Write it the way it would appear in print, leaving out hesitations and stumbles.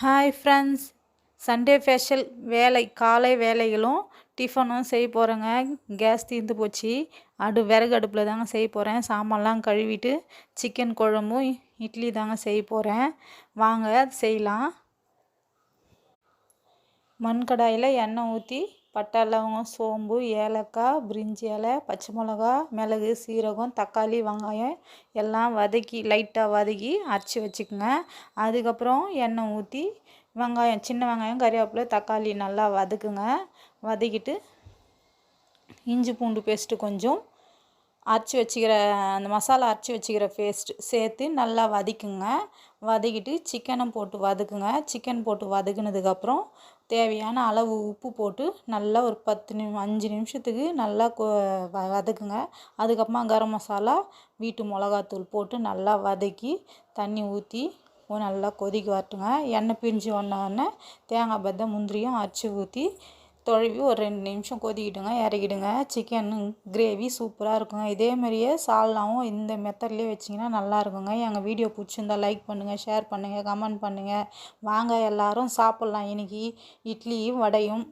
Hi friends, Sunday special காலை வேலைகளும் டிஃபனும் செய்ய போகிறேங்க. கேஸ் தீர்ந்து போச்சு. விறகு அடுப்பில் தாங்க செய்ய போகிறேன். சாமான்லாம் கழுவிட்டு சிக்கன் குழம்பும் இட்லி தாங்க செய்ய போகிறேன். வாங்க செய்யலாம். மண் கடாயில் எண்ணெய் ஊற்றி பட்டை, லவங்கம், சோம்பு, ஏலக்காய், பிரிஞ்சி இலை, பச்சை மிளகா, மிளகு, சீரகம், தக்காளி, வெங்காயம் எல்லாம் லைட்டாக வதக்கி அரைச்சி வச்சுக்கோங்க. அதுக்கப்புறம் எண்ணெய் ஊற்றி சின்ன வெங்காயம், கறிவேப்பிலை, தக்காளி நல்லா வதக்குங்க. வதக்கிட்டு இஞ்சி பூண்டு பேஸ்ட்டு கொஞ்சம் அரைச்சி வச்சுக்கிற அந்த மசாலா அரைச்சி வச்சுக்கிற பேஸ்ட்டு சேர்த்து நல்லா வதக்குங்க. வதக்கிட்டு சிக்கனை போட்டு வதக்குங்க. சிக்கன் போட்டு வதக்குனதுக்கப்புறம் தேவையான அளவு உப்பு போட்டு நல்லா ஒரு 5 நிமிஷத்துக்கு நல்லா வதக்குங்க. அதுக்கப்புறமா கரம் மசாலா, வீட்டு மிளகாத்தூள் போட்டு நல்லா வதக்கி தண்ணி ஊற்றி நல்லா கொதிக்க வரட்டுங்க. எண்ணெய் பிரிஞ்சு வந்தோடனே தேங்காய் பத்தை, முந்திரியும் அரைச்சி ஊற்றி தொழுவி ஒரு 2 நிமிஷம் கொதிக்கிட்டுங்க, இறக்கிடுங்க. சிக்கன் கிரேவி சூப்பராக இருக்குங்க. இதேமாரியே சால்னாவும் இந்த மெத்தட்லேயே வச்சிங்கன்னா நல்லா இருக்குங்க. எங்கள் வீடியோ பிடிச்சிருந்தா லைக் பண்ணுங்கள், ஷேர் பண்ணுங்கள், கமெண்ட் பண்ணுங்கள். வாங்க எல்லோரும் சாப்பிட்லாம். இன்றைக்கி இட்லியும் வடையும்